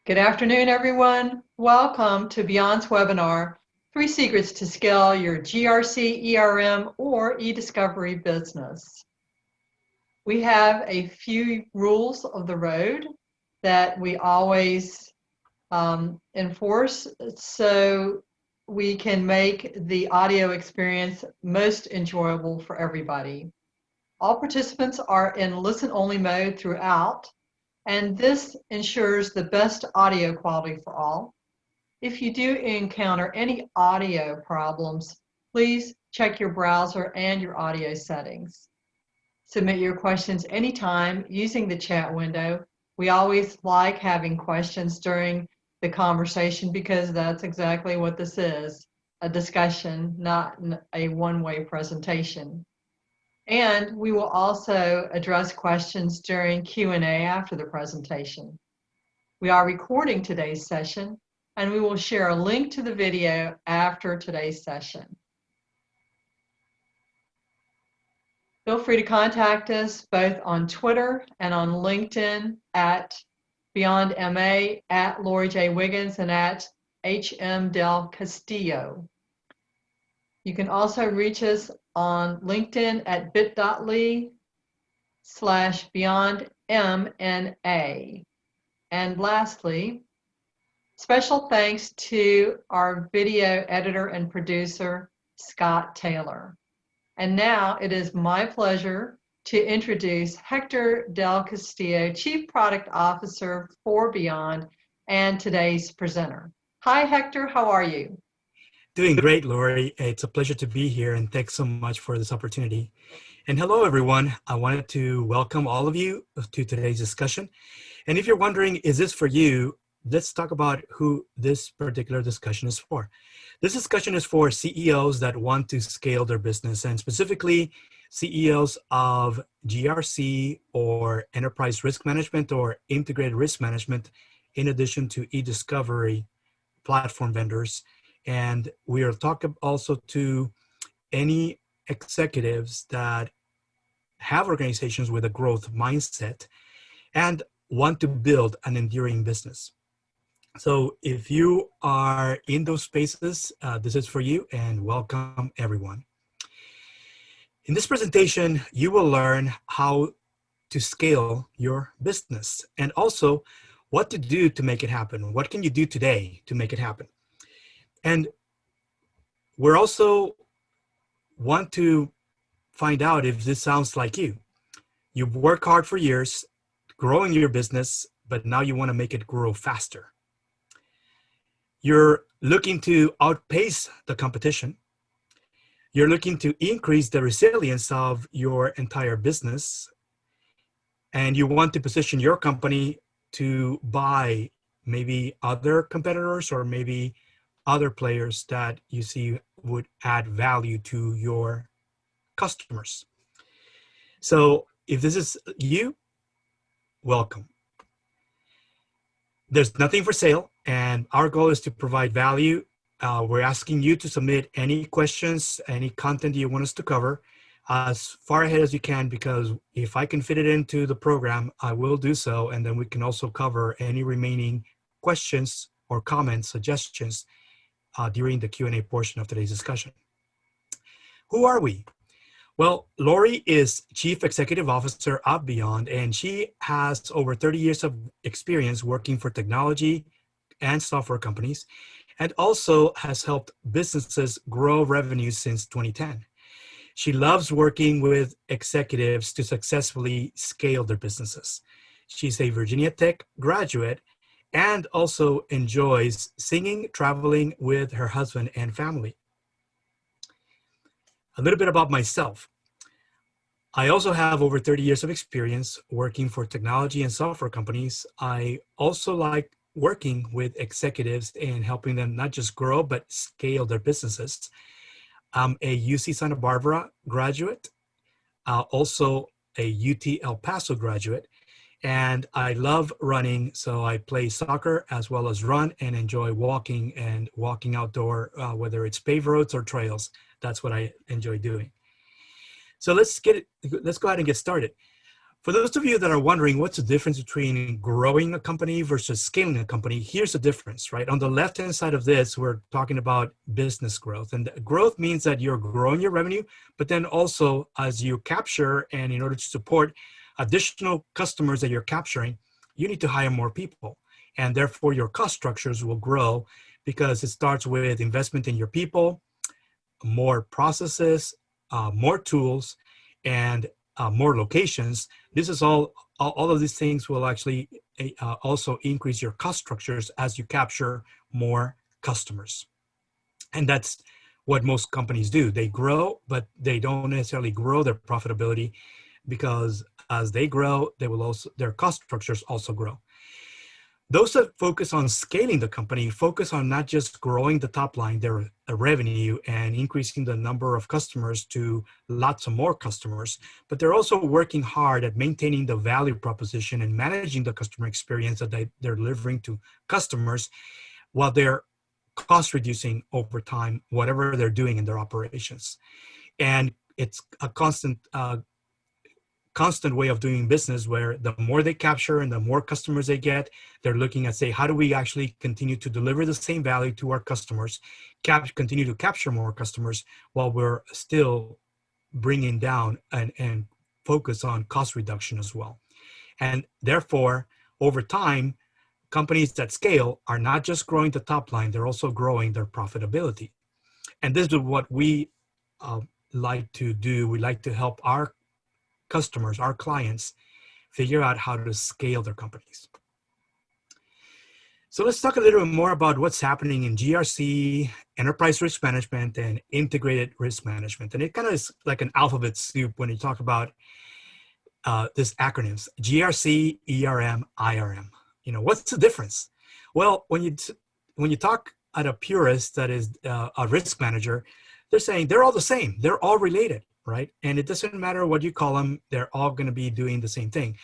Good afternoon, everyone. Welcome to Byond's webinar, 3 Secrets to Scale Your GRC, ERM, or eDiscovery Business. We have a few rules of the road that we always enforce so we can make the audio experience most enjoyable for everybody. All participants are in listen-only mode throughout, and this ensures the best audio quality for all. If you do encounter any audio problems, please check your browser and your audio settings. Submit your questions anytime using the chat window. We always like having questions during the conversation because that's exactly what this is, a discussion, not a one-way presentation. And we will also address questions during Q&A after the presentation. We are recording today's session, and we will share a link to the video after today's session. Feel free to contact us both on Twitter and on LinkedIn at BeyondMA, at Lori J. Wiggins, and at HM Del Castillo. You can also reach us on LinkedIn at bit.ly/BeyondMNA. And lastly, special thanks to our video editor and producer, Scott Taylor. And now it is my pleasure to introduce Hector Del Castillo, Chief Product Officer for Byond, and today's presenter. Hi, Hector, how are you? Doing great, Lori. It's a pleasure to be here, and thanks so much for this opportunity. And hello, everyone. I wanted to welcome all of you to today's discussion. And if you're wondering, is this for you? Let's talk about who this particular discussion is for. This discussion is for CEOs that want to scale their business, and specifically CEOs of GRC or enterprise risk management or integrated risk management, in addition to eDiscovery platform vendors. And we are talking also to any executives that have organizations with a growth mindset and want to build an enduring business. So if you are in those spaces, this is for you, and welcome everyone. In this presentation, you will learn how to scale your business and also what to do to make it happen. What can you do today to make it happen? And we're also want to find out if this sounds like you. You've worked hard for years growing your business, but now you want to make it grow faster. You're looking to outpace the competition. You're looking to increase the resilience of your entire business. And you want to position your company to buy maybe other competitors or maybe other players that you see would add value to your customers. So if this is you, welcome. There's nothing for sale, and our goal is to provide value. We're asking you to submit any questions, any content you want us to cover as far ahead as you can, because if I can fit it into the program, I will do so, and then we can also cover any remaining questions or comments, suggestions during the Q&A portion of today's discussion. Who are we? Well, Lori is Chief Executive Officer of Byond, and she has over 30 years of experience working for technology and software companies, and also has helped businesses grow revenues since 2010. She loves working with executives to successfully scale their businesses. She's a Virginia Tech graduate and also enjoys singing, traveling with her husband and family. A little bit about myself. I also have over 30 years of experience working for technology and software companies. I also like working with executives and helping them not just grow, but scale their businesses. I'm a UC Santa Barbara graduate, also a UT El Paso graduate, and I love running, so I play soccer as well as run and enjoy walking and walking outdoor, whether it's paved roads or trails. That's what I enjoy doing. So let's go ahead and get started. For those of you that are wondering what's the difference between growing a company versus scaling a company, here's the difference, right? On the left-hand side of this, we're talking about business growth. And growth means that you're growing your revenue, but then also as you capture and in order to support additional customers that you're capturing, you need to hire more people. And therefore your cost structures will grow because it starts with investment in your people, more processes, more tools, and more locations. This is all of these things will actually also increase your cost structures as you capture more customers. And that's what most companies do. They grow, but they don't necessarily grow their profitability because as they grow, they will also, their cost structures also grow. Those that focus on scaling the company focus on not just growing the top line, their revenue, and increasing the number of customers to lots of more customers, but they're also working hard at maintaining the value proposition and managing the customer experience that they're delivering to customers while they're cost reducing over time, whatever they're doing in their operations. And it's a constant way of doing business where the more they capture and the more customers they get, they're looking at, say, how do we actually continue to deliver the same value to our customers, continue to capture more customers while we're still bringing down and focus on cost reduction as well. And therefore, over time, companies that scale are not just growing the top line, they're also growing their profitability. And this is what we like to do. We like to help our customers, our clients, figure out how to scale their companies. So let's talk a little bit more about what's happening in GRC, enterprise risk management, and integrated risk management. And it kind of is like an alphabet soup when you talk about these acronyms: GRC, ERM, IRM. You know, what's the difference? Well, when you talk at a purist that is a risk manager, they're saying they're all the same. They're all related, right? And it doesn't matter what you call them. They're all going to be doing the same thing.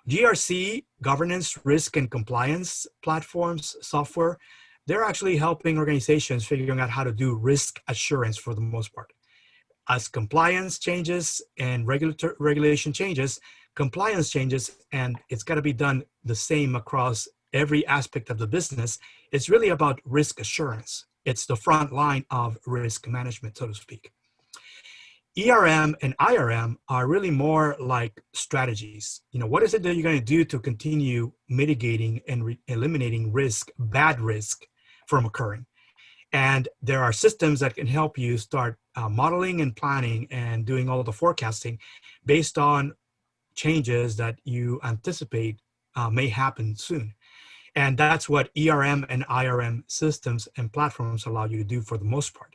GRC, governance, risk, and compliance platforms, software, they're actually helping organizations figuring out how to do risk assurance for the most part. As compliance changes and regulation changes, compliance changes, and it's got to be done the same across every aspect of the business. It's really about risk assurance. It's the front line of risk management, so to speak. ERM and IRM are really more like strategies. You know, what is it that you're going to do to continue mitigating and eliminating risk, bad risk from occurring? And there are systems that can help you start modeling and planning and doing all of the forecasting based on changes that you anticipate may happen soon. And that's what ERM and IRM systems and platforms allow you to do for the most part.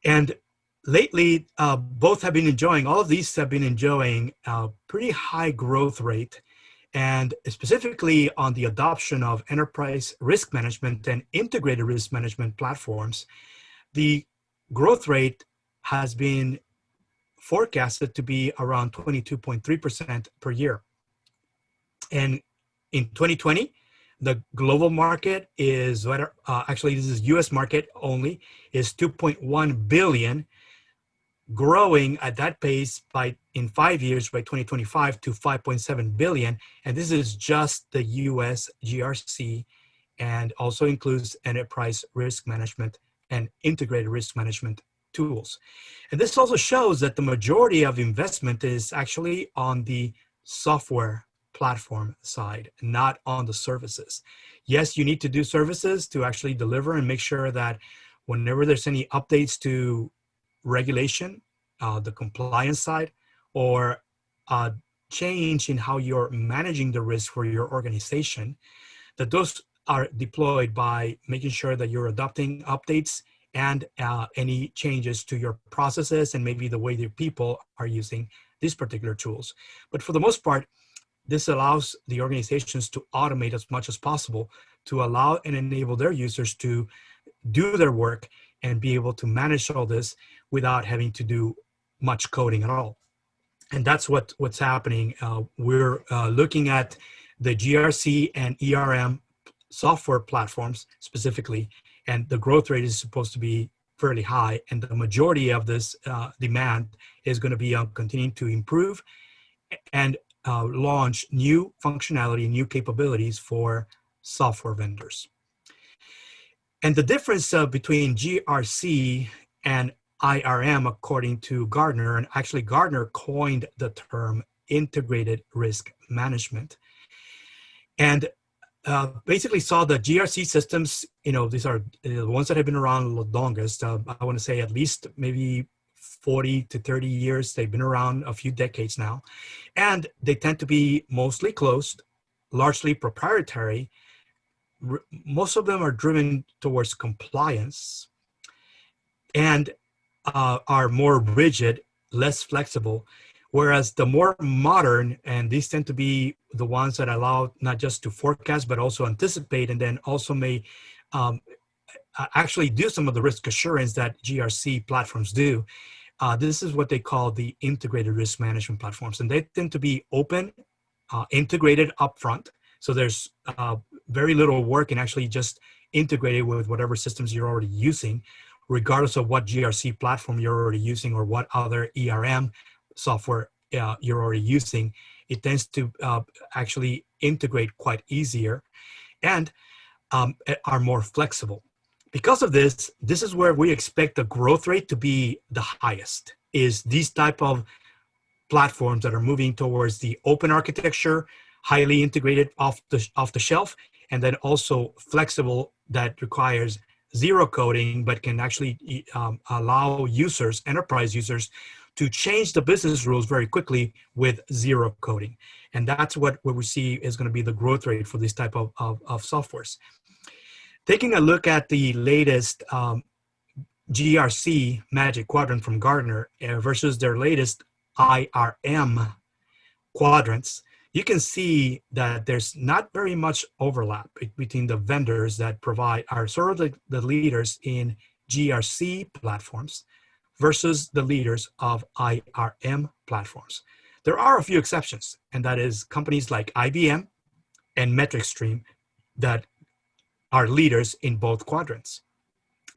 And lately, both have been enjoying, all of these have been enjoying a pretty high growth rate, and specifically on the adoption of enterprise risk management and integrated risk management platforms. The growth rate has been forecasted to be around 22.3% per year. And in 2020, the global market is, actually this is US market only, is 2.1 billion, growing at that pace in 5 years by 2025 to 5.7 billion. And this is just the US GRC, and also includes enterprise risk management and integrated risk management tools. And this also shows that the majority of investment is actually on the software platform side, not on the services. Yes, you need to do services to actually deliver and make sure that whenever there's any updates to regulation, the compliance side, or a change in how you're managing the risk for your organization, that those are deployed by making sure that you're adopting updates and any changes to your processes and maybe the way your people are using these particular tools. But for the most part, this allows the organizations to automate as much as possible to allow and enable their users to do their work and be able to manage all this without having to do much coding at all. And that's what's happening. We're looking at the GRC and ERM software platforms specifically, and the growth rate is supposed to be fairly high. And the majority of this demand is going to be on continuing to improve and launch new functionality, new capabilities for software vendors. And the difference between GRC and ERM, according to Gartner, and actually Gartner coined the term integrated risk management. And basically saw the GRC systems, these are the ones that have been around the longest. I want to say at least maybe 40 to 30 years. They've been around a few decades now. And they tend to be mostly closed, largely proprietary. Most of them are driven towards compliance and are more rigid, less flexible. Whereas the more modern, and these tend to be the ones that allow not just to forecast, but also anticipate, and then also may actually do some of the risk assurance that GRC platforms do. This is what they call the integrated risk management platforms. And they tend to be open, integrated upfront. So there's very little work in actually just integrated with whatever systems you're already using, regardless of what GRC platform you're already using or what other ERM software you're already using. It tends to actually integrate quite easier and are more flexible. Because of this, this is where we expect the growth rate to be the highest, is these type of platforms that are moving towards the open architecture, highly integrated off the shelf, and then also flexible that requires zero coding, but can actually allow users, enterprise users, to change the business rules very quickly with zero coding. And that's what we see is going to be the growth rate for this type of softwares. Taking a look at the latest GRC Magic Quadrant from Gartner versus their latest ERM quadrants, you can see that there's not very much overlap between the vendors that are sort of the leaders in GRC platforms versus the leaders of ERM platforms. There are a few exceptions, and that is companies like IBM and MetricStream that are leaders in both quadrants.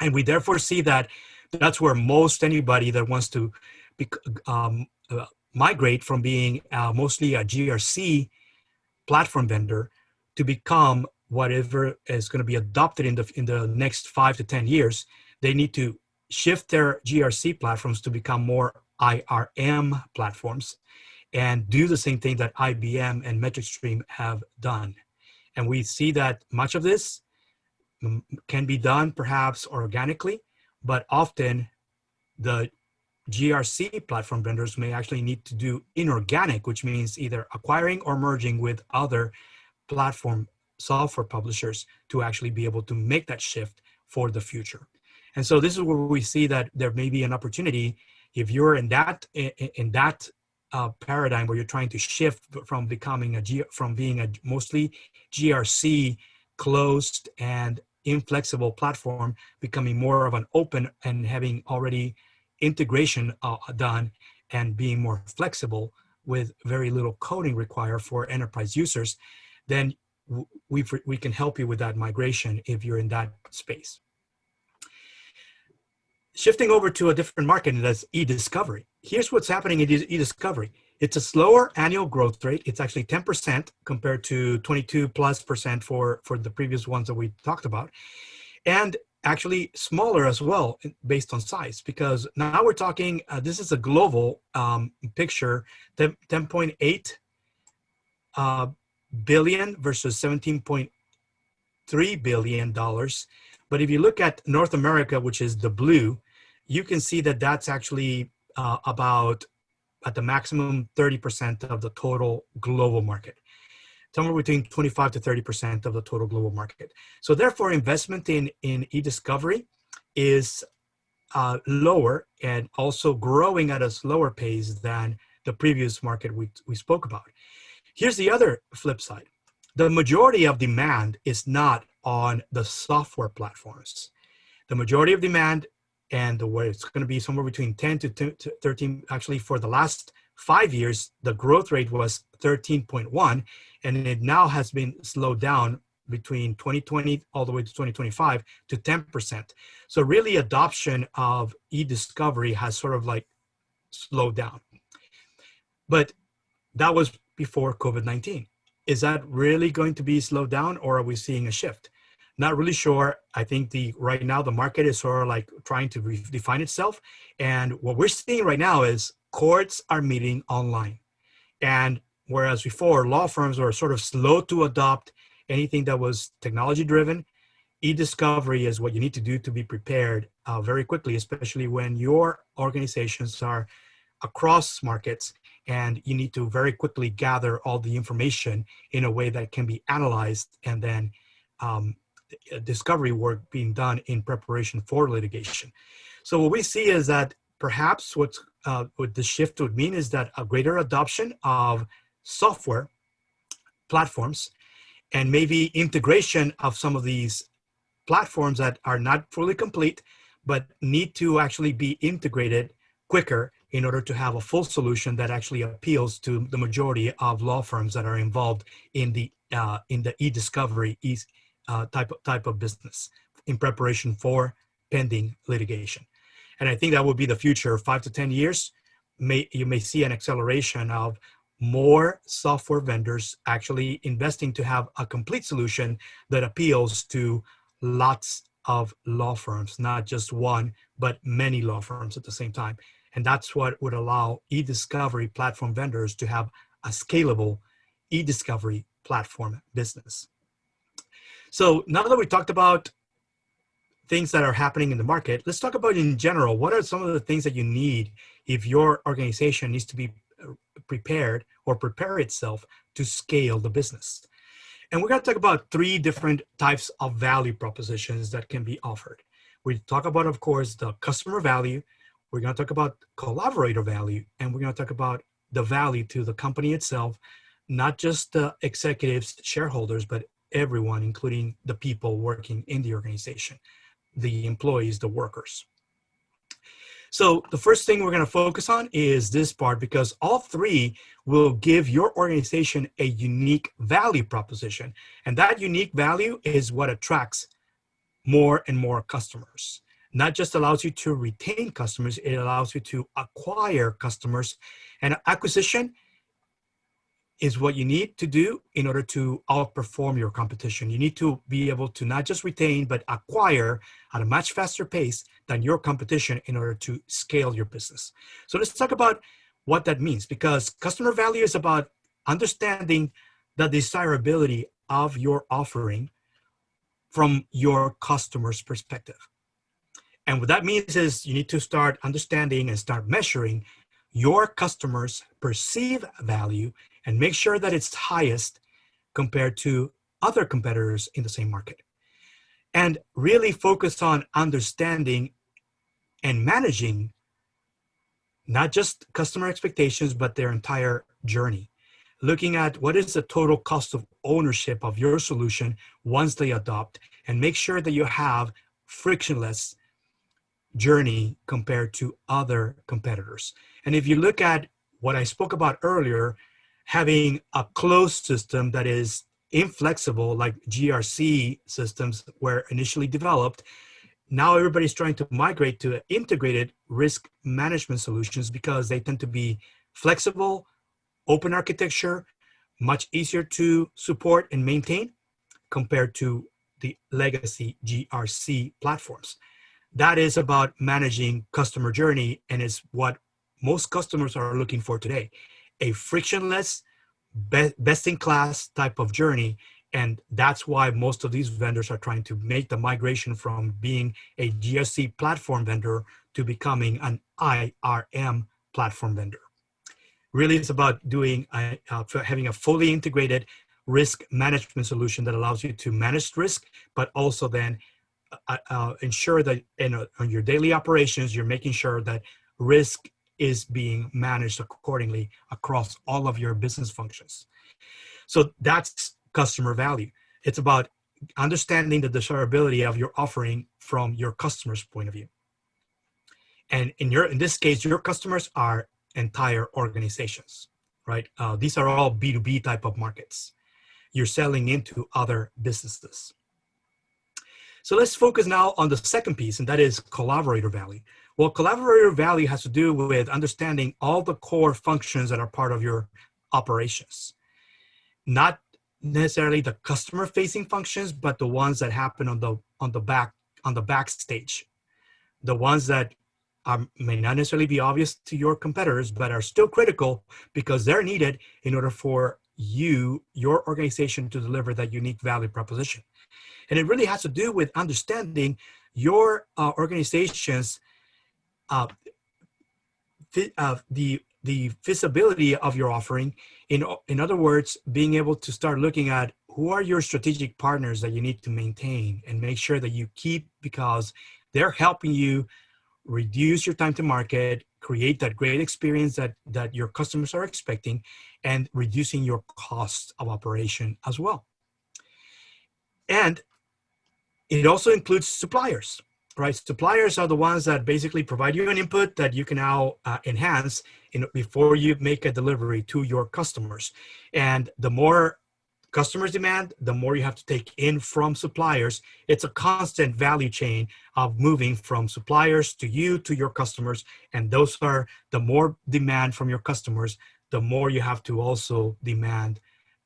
And we therefore see that that's where most anybody that wants to migrate from being mostly a GRC platform vendor to become whatever is going to be adopted in the next 5 to 10 years, they need to shift their GRC platforms to become more ERM platforms and do the same thing that IBM and MetricStream have done. And we see that much of this can be done perhaps organically, but often the GRC platform vendors may actually need to do inorganic, which means either acquiring or merging with other platform software publishers to actually be able to make that shift for the future. And so this is where we see that there may be an opportunity if you're in that paradigm where you're trying to shift from being a mostly GRC closed and inflexible platform, becoming more of an open and having already integration done and being more flexible with very little coding required for enterprise users, then we can help you with that migration if you're in that space. Shifting over to a different market, and that's eDiscovery. Here's what's happening in eDiscovery. It's a slower annual growth rate. It's actually 10% compared to 22+% for the previous ones that we talked about. And actually smaller as well based on size, because now we're talking, this is a global picture, $10.8 billion versus $17.3 billion. But if you look at North America, which is the blue, you can see that that's actually about at the maximum 30% of the total global market. Somewhere between 25 to 30% of the total global market. So therefore, investment in eDiscovery is lower and also growing at a slower pace than the previous market we spoke about. Here's the other flip side. The majority of demand is not on the software platforms. The majority of demand, and the way it's going to be somewhere between 10 to 13, actually for the last 5 years, the growth rate was 13.1, and it now has been slowed down between 2020 all the way to 2025 to 10%. So really adoption of eDiscovery has sort of like slowed down. But that was before COVID-19. Is that really going to be slowed down, or are we seeing a shift? Not really sure. I think right now the market is sort of like trying to redefine itself. And what we're seeing right now is courts are meeting online. And whereas before law firms were sort of slow to adopt anything that was technology driven, eDiscovery is what you need to do to be prepared very quickly, especially when your organizations are across markets and you need to very quickly gather all the information in a way that can be analyzed, and then discovery work being done in preparation for litigation. So what we see is that perhaps what the shift would mean is that a greater adoption of software platforms and maybe integration of some of these platforms that are not fully complete, but need to actually be integrated quicker in order to have a full solution that actually appeals to the majority of law firms that are involved in the e-discovery type of business in preparation for pending litigation. And I think that will be the future. 5 to 10 years, you may see an acceleration of more software vendors actually investing to have a complete solution that appeals to lots of law firms, not just one, but many law firms at the same time. And that's what would allow eDiscovery platform vendors to have a scalable eDiscovery platform business. So now that we talked about things that are happening in the market, let's talk about in general, what are some of the things that you need if your organization needs to be prepared or prepare itself to scale the business. And we're going to talk about 3 different types of value propositions that can be offered. We talk about, of course, the customer value. We're going to talk about collaborator value, and we're going to talk about the value to the company itself, not just the executives, shareholders, but everyone, including the people working in the organization, the employees, the workers. So the first thing we're going to focus on is this part, because all 3 will give your organization a unique value proposition. And that unique value is what attracts more and more customers. Not just allows you to retain customers, it allows you to acquire customers. And acquisition is what you need to do in order to outperform your competition. You need to be able to not just retain, but acquire at a much faster pace than your competition in order to scale your business. So let's talk about what that means, because customer value is about understanding the desirability of your offering from your customer's perspective. And what that means is you need to start understanding and start measuring your customers' perceived value and make sure that it's highest compared to other competitors in the same market. And really focus on understanding and managing not just customer expectations, but their entire journey. Looking at what is the total cost of ownership of your solution once they adopt, and make sure that you have frictionless journey compared to other competitors. And if you look at what I spoke about earlier, having a closed system that is inflexible, like GRC systems were initially developed, now everybody's trying to migrate to integrated risk management solutions because they tend to be flexible, open architecture, much easier to support and maintain compared to the legacy GRC platforms. That is about managing customer journey, and is what most customers are looking for today. A frictionless, best-in-class type of journey. And that's why most of these vendors are trying to make the migration from being a GRC platform vendor to becoming an ERM platform vendor. Really, it's about doing having a fully integrated risk management solution that allows you to manage risk, but also then ensure that on your daily operations, you're making sure that risk is being managed accordingly across all of your business functions. So that's customer value. It's about understanding the desirability of your offering from your customer's point of view. And in this case, your customers are entire organizations, right? These are all B2B type of markets. You're selling into other businesses. So let's focus now on the second piece, and that is collaborator value. Well, collaborator value has to do with understanding all the core functions that are part of your operations, not necessarily the customer facing functions, but the ones that happen on the backstage, the ones that may not necessarily be obvious to your competitors, but are still critical because they're needed in order for your organization to deliver that unique value proposition. And it really has to do with understanding your organization's uh, the feasibility of your offering. In other words, being able to start looking at who are your strategic partners that you need to maintain and make sure that you keep, because they're helping you reduce your time to market, create that great experience that your customers are expecting, and reducing your cost of operation as well. And it also includes suppliers, right? Suppliers are the ones that basically provide you an input that you can now enhance before you make a delivery to your customers. And the more customers demand, the more you have to take in from suppliers. It's a constant value chain of moving from suppliers to you, to your customers. And those are, the more demand from your customers, the more you have to also demand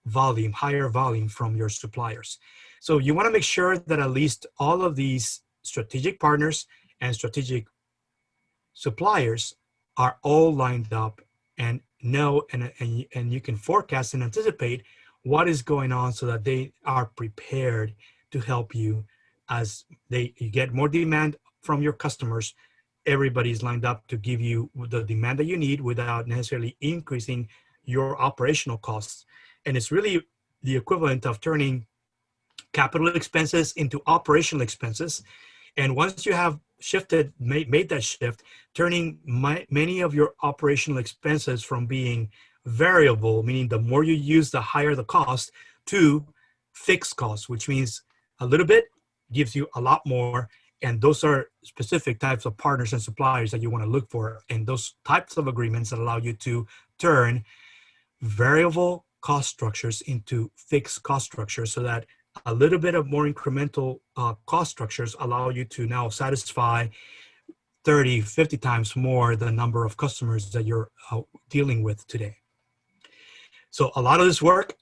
volume, higher volume from your suppliers. So you want to make sure that at least all of these strategic partners and strategic suppliers are all lined up and know, and you can forecast and anticipate what is going on so that they are prepared to help you as you get more demand from your customers. Everybody's lined up to give you the demand that you need without necessarily increasing your operational costs. And it's really the equivalent of turning capital expenses into operational expenses. And once you have made that shift, turning many of your operational expenses from being variable, meaning the more you use, the higher the cost, to fixed costs, which means a little bit gives you a lot more. And those are specific types of partners and suppliers that you want to look for. And those types of agreements that allow you to turn variable cost structures into fixed cost structures, so that a little bit of more incremental cost structures allow you to now satisfy 30, 50 times more the number of customers that you're dealing with today. So a lot of this work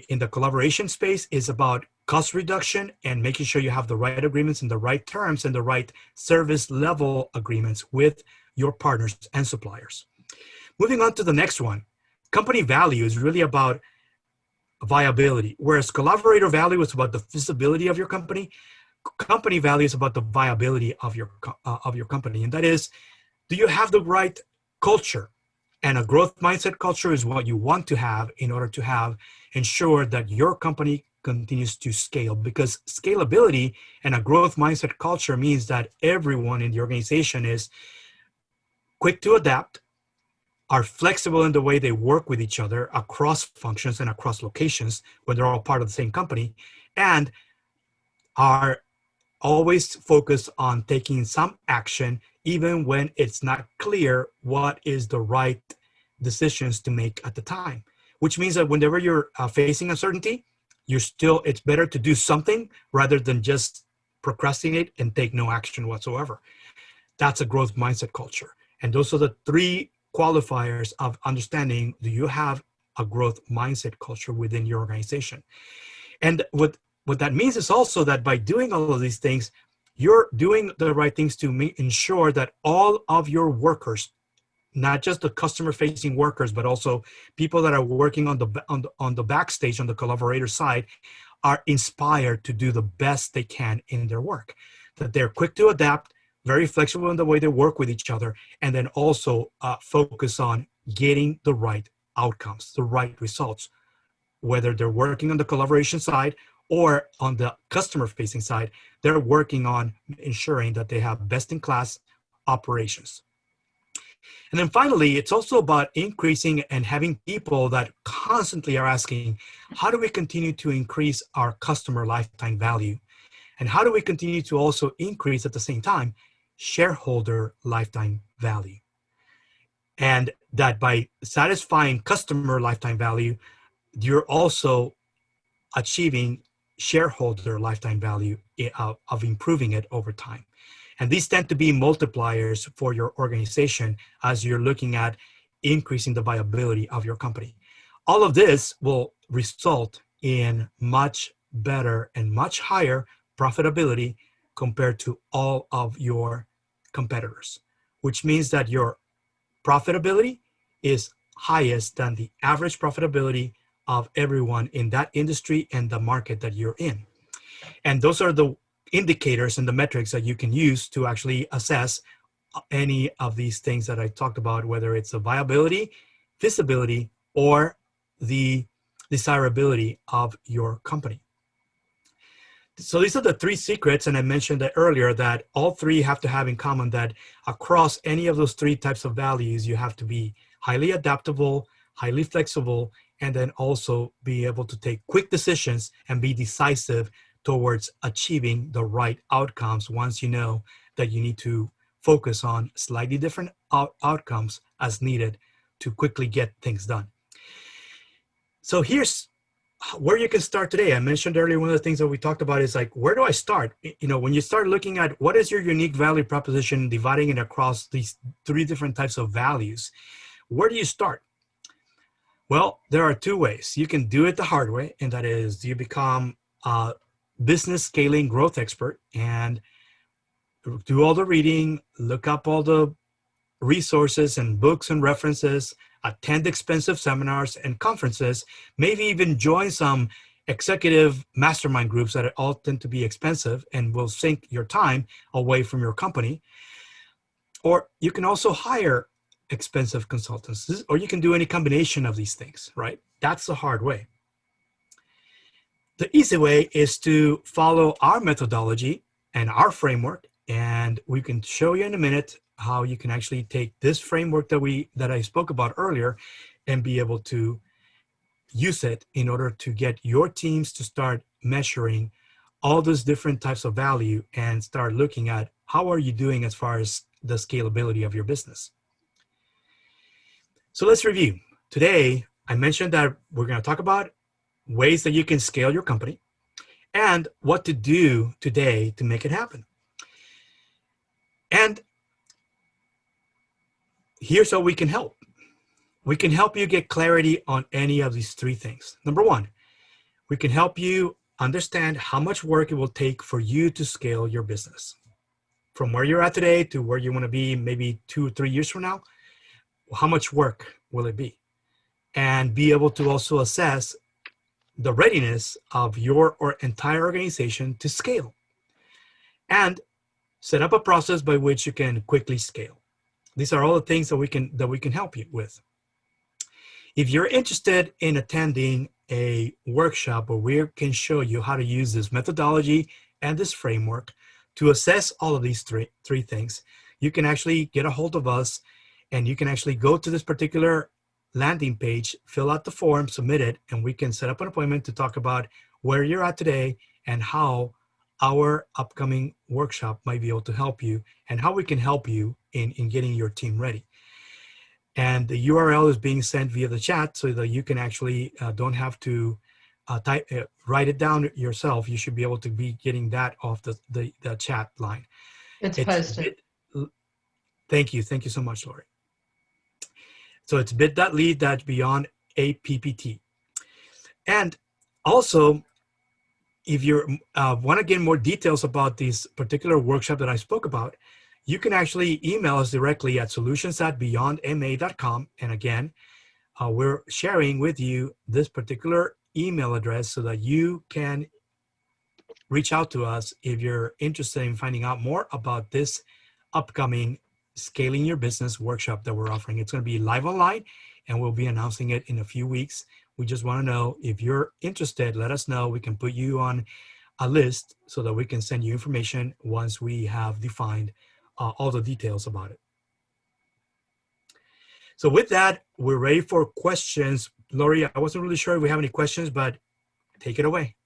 in the collaboration space is about cost reduction and making sure you have the right agreements and the right terms and the right service level agreements with your partners and suppliers. Moving on to the next one, company value is really about viability, whereas collaborator value is about the feasibility of your company. Company value is about the viability of your company, and that is, do you have the right culture? And a growth mindset culture is what you want to have in order to ensure that your company continues to scale, because scalability and a growth mindset culture means that everyone in the organization is quick to adapt, are flexible in the way they work with each other across functions and across locations when they're all part of the same company, and are always focused on taking some action even when it's not clear what is the right decisions to make at the time. Which means that whenever you're facing uncertainty, it's better to do something rather than just procrastinate and take no action whatsoever. That's a growth mindset culture. And those are the three qualifiers of understanding, do you have a growth mindset culture within your organization? And what that means is also that by doing all of these things, you're doing the right things to ensure that all of your workers, not just the customer-facing workers, but also people that are working on the backstage, on the collaborator side, are inspired to do the best they can in their work. That they're quick to adapt, very flexible in the way they work with each other, and then also focus on getting the right outcomes, the right results, whether they're working on the collaboration side or on the customer-facing side. They're working on ensuring that they have best-in-class operations. And then finally, it's also about increasing and having people that constantly are asking, how do we continue to increase our customer lifetime value? And how do we continue to also increase at the same time shareholder lifetime value? And that by satisfying customer lifetime value, you're also achieving shareholder lifetime value of improving it over time. And these tend to be multipliers for your organization as you're looking at increasing the viability of your company. All of this will result in much better and much higher profitability compared to all of your competitors, which means that your profitability is highest than the average profitability of everyone in that industry and the market that you're in. And those are the indicators and the metrics that you can use to actually assess any of these things that I talked about, whether it's the viability, visibility, or the desirability of your company. So these are the three secrets, and I mentioned that earlier, that all three have to have in common that across any of those three types of values, you have to be highly adaptable, highly flexible, and then also be able to take quick decisions and be decisive towards achieving the right outcomes once you know that you need to focus on slightly different outcomes as needed to quickly get things done. So here's where you can start today. I mentioned earlier, one of the things that we talked about is like, where do I start? You know, when you start looking at what is your unique value proposition, dividing it across these three different types of values, where do you start? Well, there are two ways. You can do it the hard way, and that is you become a business scaling growth expert and do all the reading, look up all the resources and books and references, attend expensive seminars and conferences, maybe even join some executive mastermind groups that all tend to be expensive and will sink your time away from your company. Or you can also hire expensive consultants, or you can do any combination of these things, right? That's the hard way. The easy way is to follow our methodology and our framework, and we can show you in a minute how you can actually take this framework that I spoke about earlier and be able to use it in order to get your teams to start measuring all those different types of value and start looking at how are you doing as far as the scalability of your business. So let's review. Today, I mentioned that we're going to talk about ways that you can scale your company and what to do today to make it happen. And here's how we can help. We can help you get clarity on any of these three things. Number one, we can help you understand how much work it will take for you to scale your business. From where you're at today to where you want to be maybe 2 or 3 years from now, how much work will it be? And be able to also assess the readiness of your entire organization to scale. And set up a process by which you can quickly scale. These are all the things that we can help you with. If you're interested in attending a workshop where we can show you how to use this methodology and this framework to assess all of these three things, you can actually get a hold of us, and you can actually go to this particular landing page, fill out the form, submit it, and we can set up an appointment to talk about where you're at today and how our upcoming workshop might be able to help you and how we can help you in getting your team ready. And the URL is being sent via the chat so that you can actually don't have to write it down yourself. You should be able to be getting that off the chat line. It's posted. Thank you so much, Lori. So it's bit.ly/Byond And also, if you want to get more details about this particular workshop that I spoke about, you can actually email us directly at solutions@byondma.com. And again, we're sharing with you this particular email address so that you can reach out to us if you're interested in finding out more about this upcoming Scaling Your Business workshop that we're offering. It's going to be live online, and we'll be announcing it in a few weeks. We just want to know if you're interested, let us know. We can put you on a list so that we can send you information once we have defined all the details about it. So with that, we're ready for questions. Lori, I wasn't really sure if we have any questions, but take it away.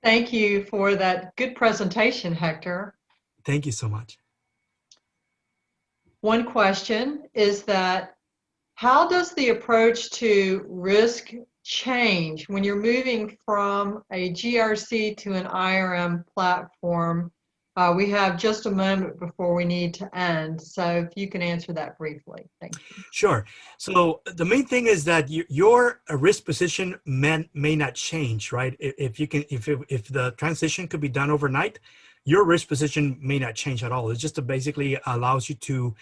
Thank you for that good presentation, Hector. Thank you so much. One question is that, how does the approach to risk change when you're moving from a GRC to an ERM platform We have just a moment before we need to end, so if you can answer that briefly. Thank you. Sure. So the main thing is that your risk position may not change, right? If the transition could be done overnight, your risk position may not change at all. It just basically allows you to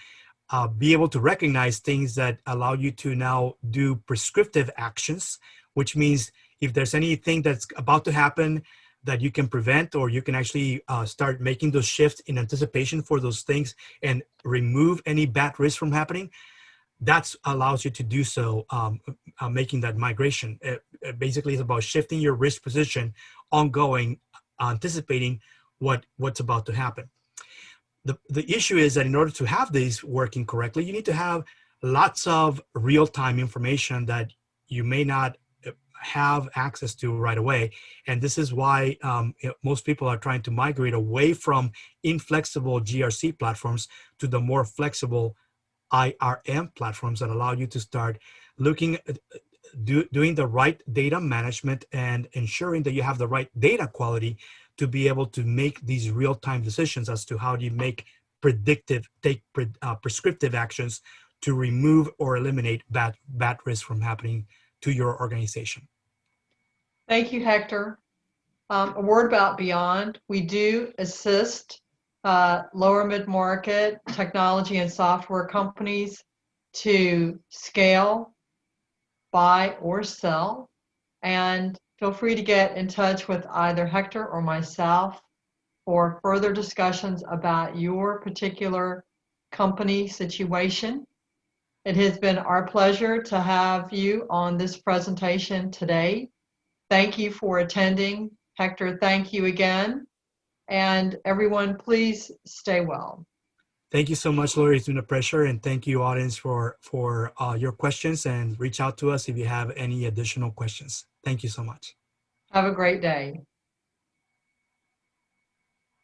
be able to recognize things that allow you to now do prescriptive actions, which means if there's anything that's about to happen that you can prevent, or you can actually start making those shifts in anticipation for those things and remove any bad risk from happening, that allows you to do so, making that migration. It basically is about shifting your risk position ongoing, anticipating what's about to happen. The issue is that in order to have these working correctly, you need to have lots of real-time information that you may not have access to right away. And this is why most people are trying to migrate away from inflexible GRC platforms to the more flexible ERM platforms that allow you to start looking at doing the right data management and ensuring that you have the right data quality to be able to make these real-time decisions as to how do you make prescriptive actions to remove or eliminate bad risk from happening to your organization. Thank you, Hector. A word about Byond. We do assist lower mid-market technology and software companies to scale, buy, or sell. And feel free to get in touch with either Hector or myself for further discussions about your particular company situation. It has been our pleasure to have you on this presentation today. Thank you for attending. Hector, thank you again. And everyone, please stay well. Thank you so much, Lori. It's been a pleasure. And thank you, audience, for your questions, and reach out to us if you have any additional questions. Thank you so much. Have a great day.